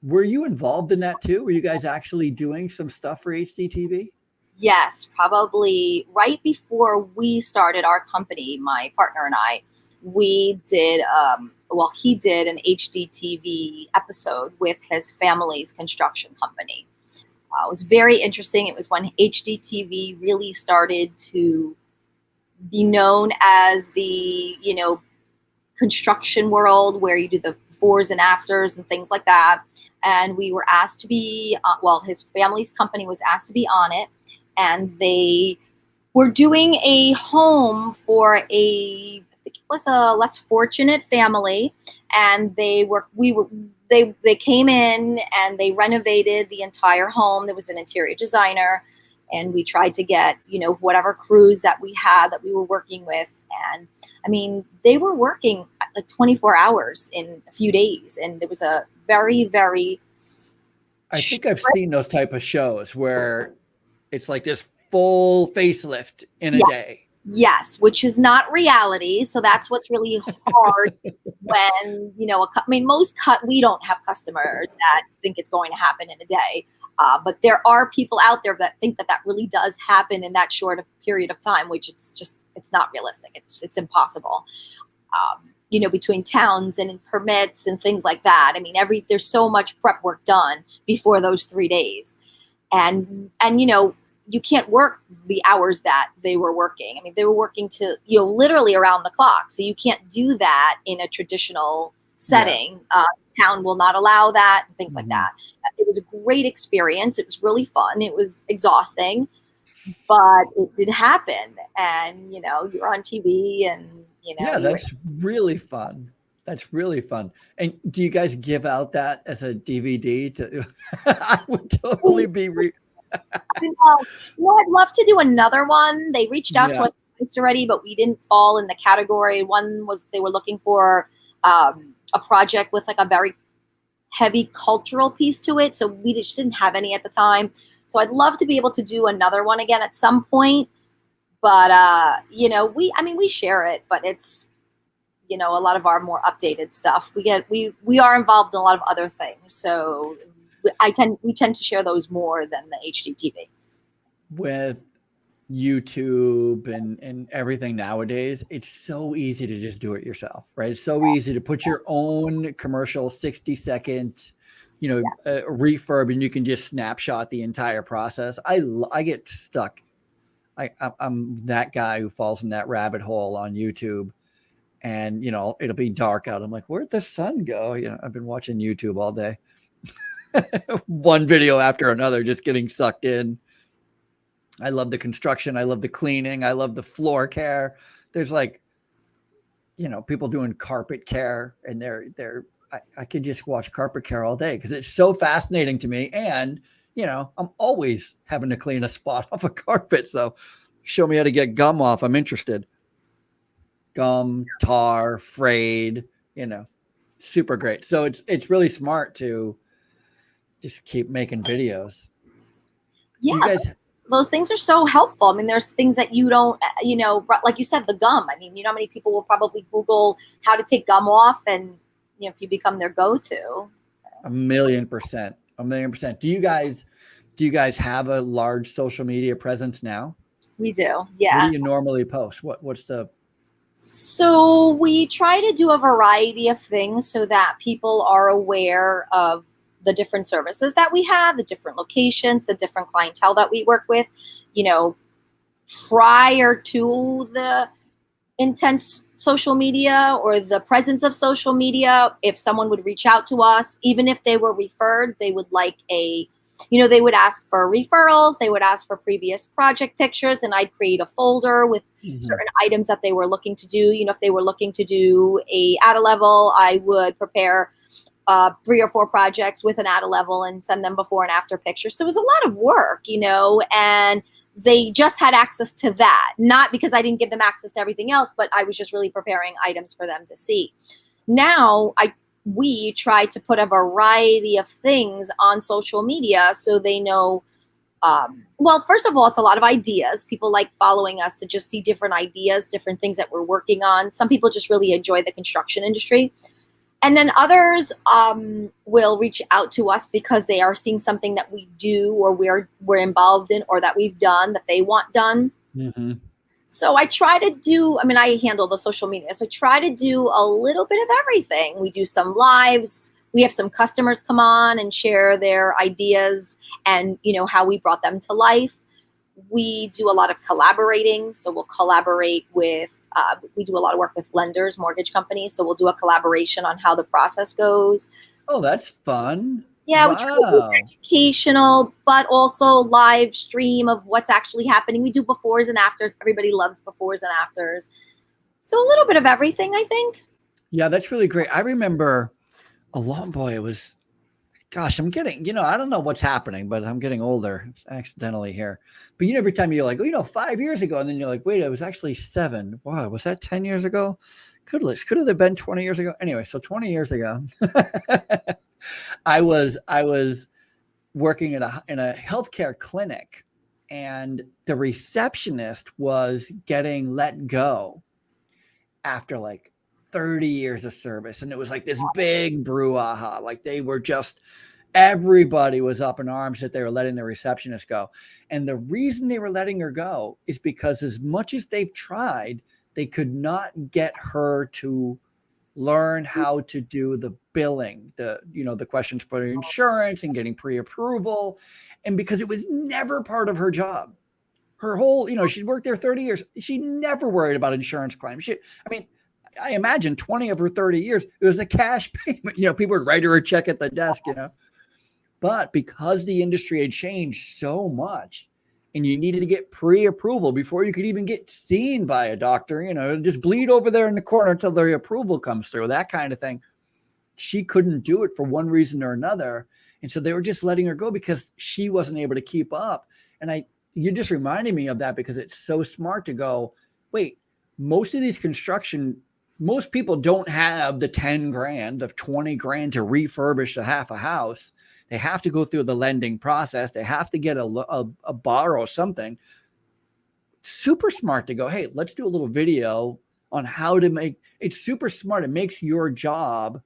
Were you involved in that too? Were you guys actually doing some stuff for HDTV? Yes, probably right before we started our company, my partner and I, we did, he did an HDTV episode with his family's construction company. It was very interesting. It was when HDTV really started to be known as the, construction world, where you do the befores and afters and things like that. And we were asked to be, his family's company was asked to be on it. And they were doing a home for I think it was a less fortunate family. And they came in and they renovated the entire home. There was an interior designer. And we tried to get, whatever crews that we had that we were working with. And I mean, they were working like 24 hours in a few days. And there was a very, very... I think I've seen those type of shows where it's like this full facelift in a day. Yes, which is not reality. So that's what's really hard when, we don't have customers that think it's going to happen in a day. But there are people out there that think that really does happen in that short period of time, which it's not realistic. It's impossible. Between towns and permits and things like that. I mean, there's so much prep work done before those 3 days. And you can't work the hours that they were working. I mean, they were working to, literally around the clock. So you can't do that in a traditional setting. Yeah. Town will not allow that, and things like that. It was a great experience. It was really fun. It was exhausting, but it did happen. And, you're on TV and, Yeah, that's really fun. That's really fun. And do you guys give out that as a DVD? I would totally be... I'd love to do another one. They reached out to us already, but we didn't fall in the category. One was they were looking for a project with like a very heavy cultural piece to it. So we just didn't have any at the time. So I'd love to be able to do another one again at some point. But, we share it, but it's, a lot of our more updated stuff. We are involved in a lot of other things. So we tend to share those more than the HDTV. With YouTube and everything nowadays, it's so easy to just do it yourself, right? It's so easy to put your own commercial 60-second, refurb, and you can just snapshot the entire process. I get stuck. I'm that guy who falls in that rabbit hole on YouTube, and it'll be dark out. I'm like, where'd the sun go? I've been watching YouTube all day. One video after another, just getting sucked in. I love the construction. I love the cleaning. I love the floor care. There's like people doing carpet care, and I could just watch carpet care all day because it's so fascinating to me. And, I'm always having to clean a spot off a carpet. So show me how to get gum off. I'm interested. Gum, tar, frayed, super great. So it's really smart to just keep making videos. Yeah. Do you guys... Those things are so helpful. I mean, there's things that you don't, like you said, the gum. I mean, how many people will probably Google how to take gum off, and, if you become their go-to. 1,000,000%. 1,000,000%. Do you guys have a large social media presence now? We do. Yeah. What do you normally post? What's the... So we try to do a variety of things so that people are aware of the different services that we have, the different locations, the different clientele that we work with. Prior to the intense social media or the presence of social media, if someone would reach out to us, even if they were referred, they would like they would ask for referrals, they would ask for previous project pictures, and I'd create a folder with certain items that they were looking to do. If they were looking to do at a level, I would prepare 3 or 4 projects with an at a level and send them before and after pictures. So it was a lot of work, and they just had access to that, not because I didn't give them access to everything else, but I was just really preparing items for them to see. Now we try to put a variety of things on social media so they know, well, first of all, it's a lot of ideas. People like following us to just see different ideas, different things that we're working on. Some people just really enjoy the construction industry. And then others will reach out to us because they are seeing something that we do or we're involved in or that we've done that they want done. Mm-hmm. So I try to do, I handle the social media. So I try to do a little bit of everything. We do some lives. We have some customers come on and share their ideas and, how we brought them to life. We do a lot of collaborating. So we'll collaborate with, we do a lot of work with lenders, mortgage companies. So we'll do a collaboration on how the process goes. Oh, that's fun. Yeah, wow. We try to be educational, but also live stream of what's actually happening. We do befores and afters. Everybody loves befores and afters. So a little bit of everything, I think. Yeah, that's really great. I remember it was, gosh, I'm getting, I don't know what's happening, but I'm getting older accidentally here. But every time you're like, 5 years ago, and then you're like, wait, it was actually 7. Wow, was that 10 years ago? Could have been 20 years ago. Anyway, so 20 years ago, I was working in a healthcare clinic, and the receptionist was getting let go after like 30 years of service. And it was like this big brouhaha. Like everybody was up in arms that they were letting the receptionist go. And the reason they were letting her go is because as much as they've tried, they could not get her to learn how to do the billing, the questions for insurance and getting pre-approval. And because it was never part of her job, her whole, she'd worked there 30 years. She never worried about insurance claims. I imagine 20 of her 30 years, it was a cash payment. People would write her a check at the desk, But because the industry had changed so much and you needed to get pre-approval before you could even get seen by a doctor, just bleed over there in the corner until the approval comes through, that kind of thing. She couldn't do it for one reason or another. And so they were just letting her go because she wasn't able to keep up. And you just reminded me of that because it's so smart to go, wait, most people don't have the 10 grand, the 20 grand to refurbish a half a house. They have to go through the lending process. They have to get a borrow something. Super smart to go, hey, let's do a little video on how to make it's super smart. It makes your job,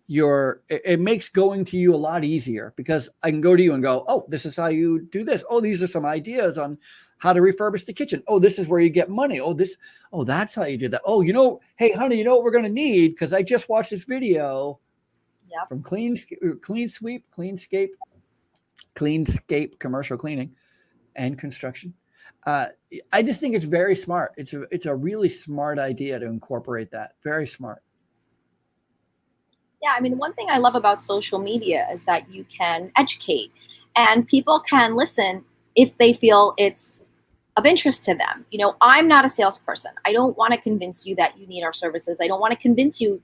it makes going to you a lot easier because I can go to you and go, oh, this is how you do this. Oh, these are some ideas on how to refurbish the kitchen. Oh, this is where you get money. Oh, that's how you do that. Oh, hey, honey, what we're going to need? Because I just watched this video from Cleanscape, commercial cleaning and construction. I just think it's very smart. It's a really smart idea to incorporate that. Very smart. Yeah, one thing I love about social media is that you can educate and people can listen if they feel it's of interest to them. I'm not a salesperson. I don't want to convince you that you need our services. I don't want to convince you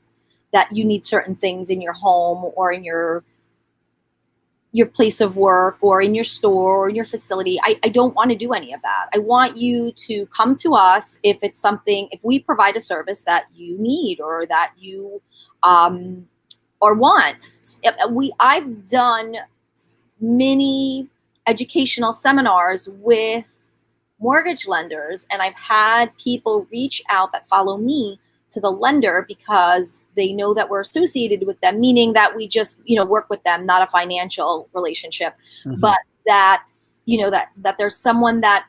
that you need certain things in your home or in your place of work or in your store or in your facility. I don't want to do any of that. I want you to come to us if we provide a service that you need or that you or want. I've done many educational seminars with mortgage lenders, and I've had people reach out that follow me to the lender because they know that we're associated with them, meaning that we just, work with them, not a financial relationship, but that, that there's someone that,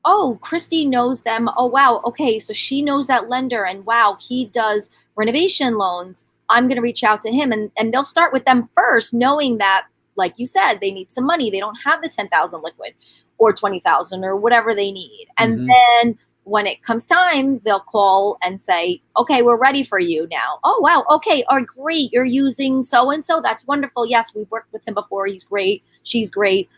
oh, Kristie knows them. Oh, wow. Okay. So she knows that lender, and wow, he does renovation loans. I'm going to reach out to him, and they'll start with them first, knowing that, like you said, they need some money. They don't have the 10,000 liquid or 20,000 or whatever they need. And then when it comes time, they'll call and say, okay, we're ready for you now. Oh, wow. Okay. Oh, great. You're using so-and-so. That's wonderful. Yes, we've worked with him before. He's great. She's great.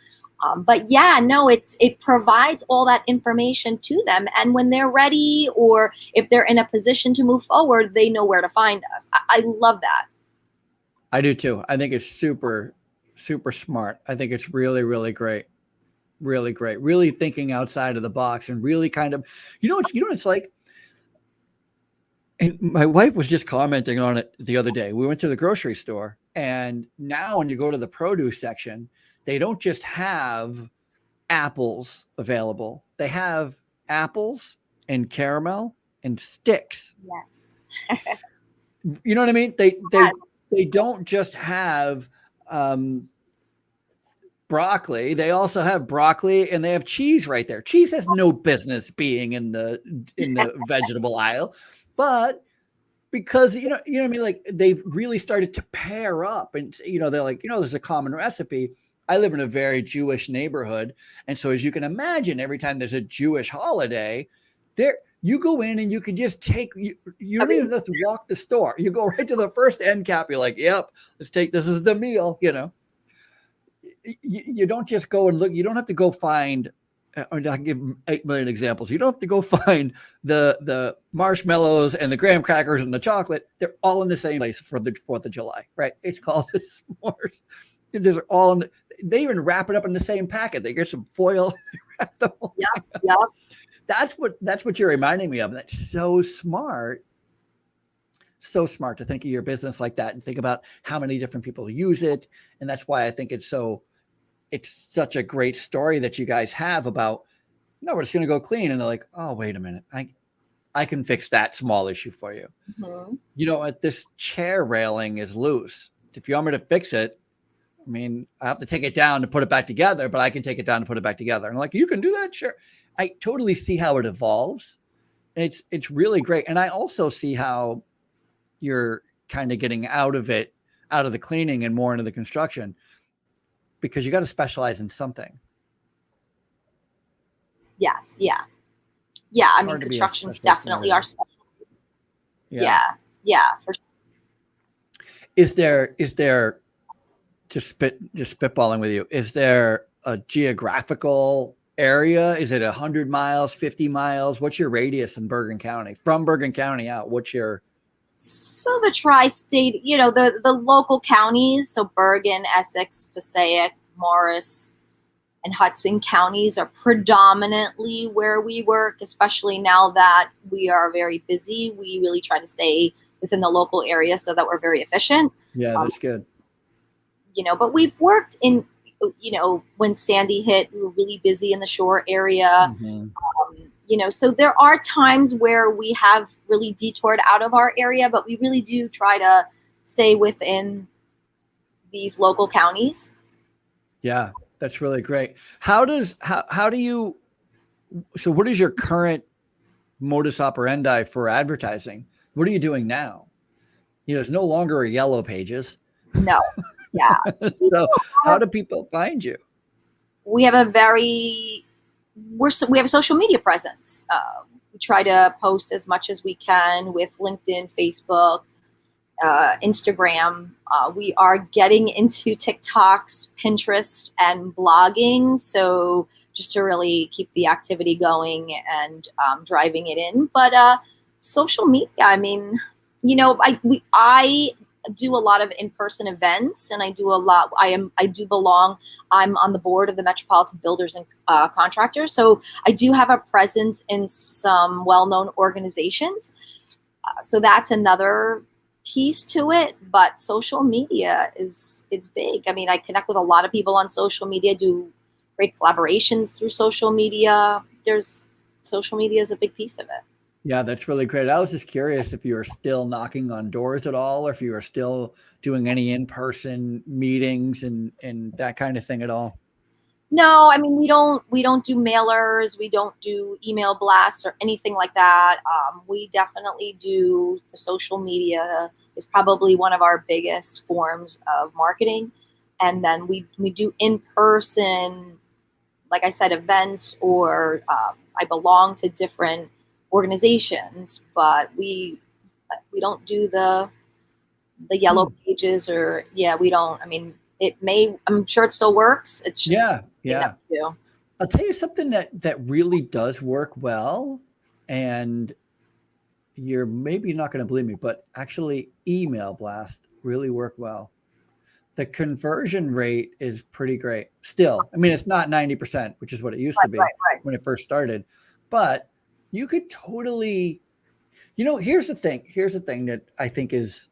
But yeah, no, it provides all that information to them. And when they're ready, or if they're in a position to move forward, they know where to find us. I love that. I do too. I think it's super, super smart. I think it's really, really great. Really great. Really thinking outside of the box and really kind of, what it's like. And my wife was just commenting on it the other day. We went to the grocery store, and now when you go to the produce section, they don't just have apples available. They have apples and caramel and sticks. Yes. You know what I mean? They don't just have broccoli. They also have broccoli, and they have cheese right there. Cheese has no business being in the vegetable aisle, but because you know what I mean, like they've really started to pair up, and they're like, there's a common recipe. I live in a very Jewish neighborhood, and so as you can imagine, every time there's a Jewish holiday, you go in and you can just take you don't even have to walk the store. You go right to the first end cap. You're like, yep, let's take this is the meal. You don't just go and look. You don't have to go find. I can give 8 million examples. You don't have to go find the marshmallows and the graham crackers and the chocolate. They're all in the same place for the 4th of July, right? It's called the s'mores. They're all they even wrap it up in the same packet. They get some foil. Wrap them all yeah. That's what you're reminding me of. That's so smart. So smart to think of your business like that and think about how many different people use it. And that's why I think it's such a great story that you guys have about, no, we're just going to go clean. And they're like, oh, wait a minute. I can fix that small issue for you. Mm-hmm. You know what? This chair railing is loose. If you want me to fix it, I mean, I have to take it down to put it back together, but I can take it down to put it back together. And I'm like, you can do that? Sure. I totally see how it evolves. And it's really great. And I also see how you're kind of getting out of the cleaning and more into the construction, because you got to specialize in something. Yes. Yeah. Yeah. I mean, construction's definitely our specialty. Yeah. For sure. Is there just spitballing with you, is there a geographical area? Is it 100 miles, 50 miles? What's your radius in Bergen County? From Bergen County out, So the tri-state, the local counties, so Bergen, Essex, Passaic, Morris, and Hudson counties are predominantly where we work, especially now that we are very busy. We really try to stay within the local area so that we're very efficient. Yeah, that's good. But we've worked in, when Sandy hit, we were really busy in the shore area. Mm-hmm. So there are times where we have really detoured out of our area, but we really do try to stay within these local counties. Yeah, that's really great. What is your current modus operandi for advertising? What are you doing now? It's no longer a Yellow Pages. No. Yeah. So how do people find you? We have we have a social media presence. We try to post as much as we can with LinkedIn, Facebook, Instagram. We are getting into TikToks, Pinterest, and blogging. So just to really keep the activity going and driving it in. But social media, I mean, you know, I do a lot of in-person events, and I do a lot. I'm on the board of the Metropolitan Builders and Contractors, so I do have a presence in some well-known organizations. So that's another piece to it. But social media it's big. I mean, I connect with a lot of people on social media, do great collaborations through social media. Social media is a big piece of it. Yeah, that's really great. I was just curious if you are still knocking on doors at all, or if you are still doing any in-person meetings and that kind of thing at all. No, I mean, we don't do mailers, we don't do email blasts or anything like that. We definitely do the social media is probably one of our biggest forms of marketing, and then we do in person, like I said, events, or I belong to different organizations, but we don't do the yellow pages, or we don't. I mean, I'm sure it still works. It's just yeah. I'll tell you something that really does work well, and you're maybe not going to believe me, but actually email blast really work well. The conversion rate is pretty great still. I mean, it's not 90%, which is what it used to be when it first started, but you could totally, here's the thing that I think is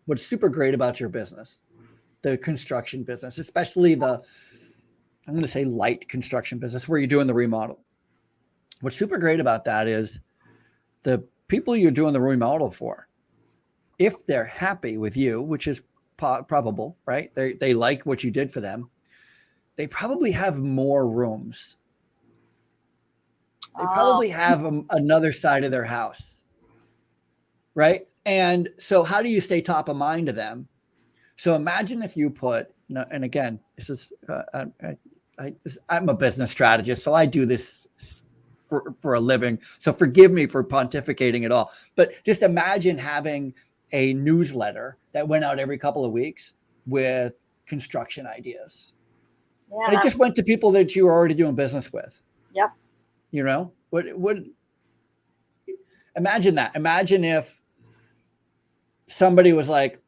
what's super great about your business, the construction business, especially I'm going to say light construction business where you're doing the remodel. What's super great about that is the people you're doing the remodel for, if they're happy with you, which is probable, right? They like what you did for them. They probably have more rooms. They probably have another side of their house, right? And so how do you stay top of mind to them? So imagine if you put, and again, this is, I'm a business strategist, so I do this for a living. So forgive me for pontificating at all, but just imagine having a newsletter that went out every couple of weeks with construction ideas. Yeah, and it just went to people that you were already doing business with. Yep. What imagine that. Imagine if somebody was like,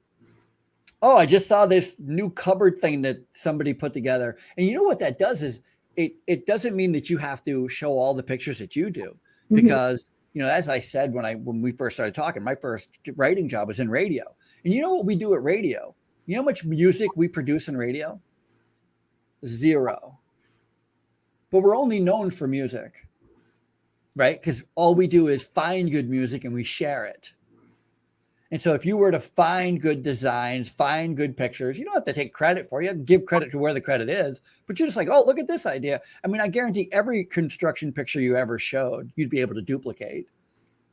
oh, I just saw this new cupboard thing that somebody put together. And you know what that does is it doesn't mean that you have to show all the pictures that you do, because as I said, when we first started talking, my first writing job was in radio. And you know what we do at radio? You know how much music we produce in radio? 0. But we're only known for music, right? Because all we do is find good music and we share it. And so if you were to find good designs, find good pictures, you don't have to take credit for it. You have to give credit to where the credit is, but you're just like, oh, look at this idea. I mean, I guarantee every construction picture you ever showed, you'd be able to duplicate.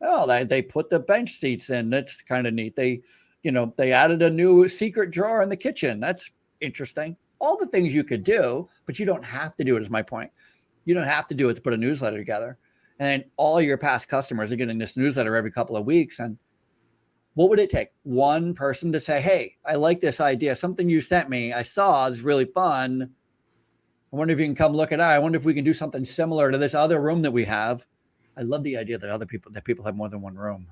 Oh, they put the bench seats in. That's kind of neat. They added a new secret drawer in the kitchen. That's interesting. All the things you could do, but you don't have to do it, is my point. You don't have to do it to put a newsletter together. And all your past customers are getting this newsletter every couple of weeks. And what would it take? One person to say, hey, I like this idea. Something you sent me, I saw is really fun. I wonder if you can come look at it. I wonder if we can do something similar to this other room that we have. I love the idea that people have more than one room.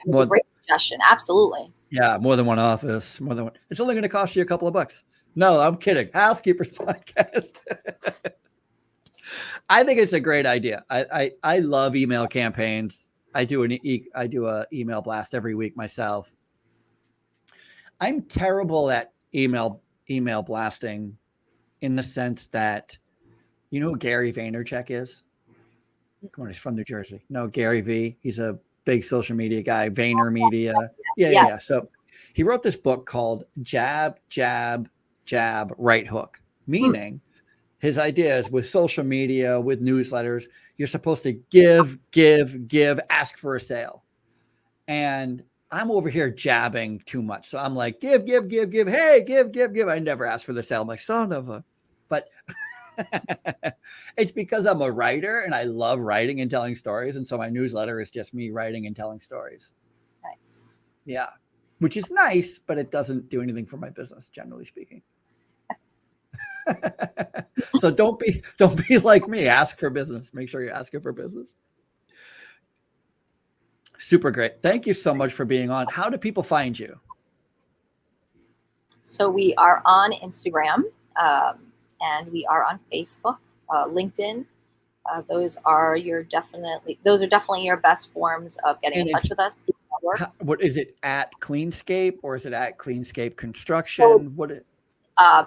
Great suggestion. Absolutely. Yeah. More than one office, more than one. It's only going to cost you a couple of bucks. No, I'm kidding. Housekeepers Podcast. I think it's a great idea. I love email campaigns. I do a email blast every week myself. I'm terrible at email blasting in the sense that, you know who Gary Vaynerchuk is? Come on, he's from New Jersey. No, Gary V. He's a big social media guy, Vayner Media. Yeah. So he wrote this book called Jab, Jab, Jab, Right Hook, meaning his idea is with social media, with newsletters, you're supposed to give, ask for a sale. And I'm over here jabbing too much. So I'm like, give. Hey, give. I never ask for the sale. I'm like, son of a, but it's because I'm a writer and I love writing and telling stories. And so my newsletter is just me writing and telling stories. Nice. Yeah. Which is nice, but it doesn't do anything for my business, generally speaking. So don't be like me. Ask for business. Make sure you're asking for business. Super great. Thank you so much for being on. How do people find you? So we are on Instagram, and we are on Facebook, LinkedIn. Those are definitely your best forms of getting in touch with us. What is it, at Cleanscape, or is it at Cleanscape Construction?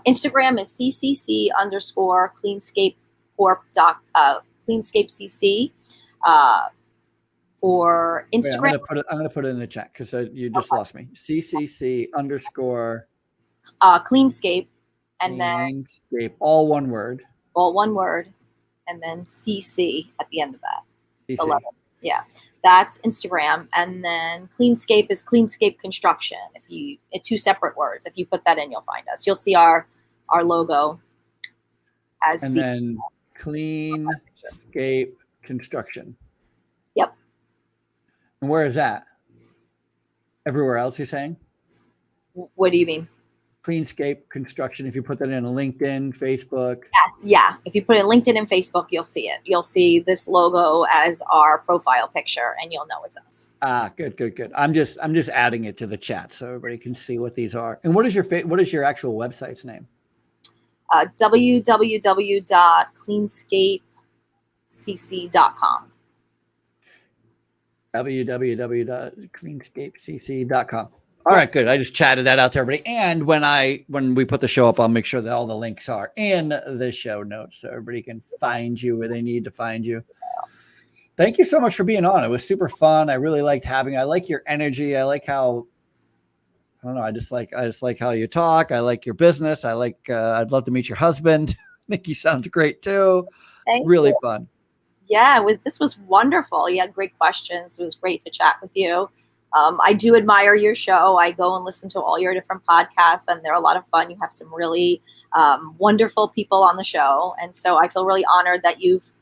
Instagram is ccc_Cleanscape Corp. Cleanscape CC. For Instagram, I'm gonna put it in the chat because you just lost me. CCC _ Cleanscape, and Cleanscape, then all one word, and then CC at the end of that. CC. 11. Yeah, that's Instagram, and then Cleanscape is Cleanscape Construction. Two separate words. If you put that in, you'll find us. You'll see our logo then Cleanscape Construction. Yep. And where is that? Everywhere else, you're saying? What do you mean? Cleanscape Construction. If you put that in LinkedIn, Facebook. Yes, yeah. If you put in LinkedIn and Facebook, you'll see it. You'll see this logo as our profile picture, and you'll know it's us. Good. I'm just adding it to the chat so everybody can see what these are. And what is your actual website's name? www.cleanscapecc.com. www.cleanscapecc.com. All right, good. I just chatted that out to everybody. And when we put the show up, I'll make sure that all the links are in the show notes so everybody can find you where they need to find you. Thank you so much for being on. It was super fun. I really liked having. I like your energy. I like how. I don't know. I just like how you talk. I like your business. I like. I'd love to meet your husband. I think he sounds great too. It's really fun. Yeah, this was wonderful. You had great questions. It was great to chat with you. I do admire your show. I go and listen to all your different podcasts, and they're a lot of fun. You have some really wonderful people on the show. And so I feel really honored that you've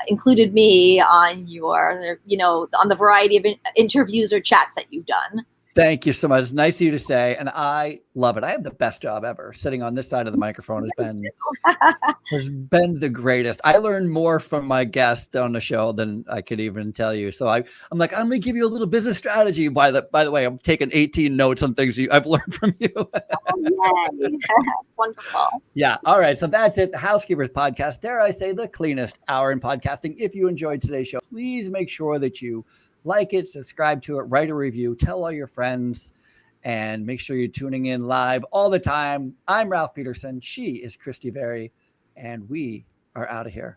included me on on the variety of interviews or chats that you've done. Thank you so much. It's nice of you to say, and I love it. I have the best job ever. Sitting on this side of the microphone has been the greatest. I learned more from my guest on the show than I could even tell you. So I'm like, I'm going to give you a little business strategy. By the way, I'm taking 18 notes on things I've learned from you. Oh, yay. Wonderful. Yeah. All right. So that's it. The Housekeepers Podcast. Dare I say the cleanest hour in podcasting. If you enjoyed today's show, please make sure that you like it, subscribe to it, write a review, tell all your friends, and make sure you're tuning in live all the time. I'm Ralph Peterson. She is Kristie Veri, and we are out of here.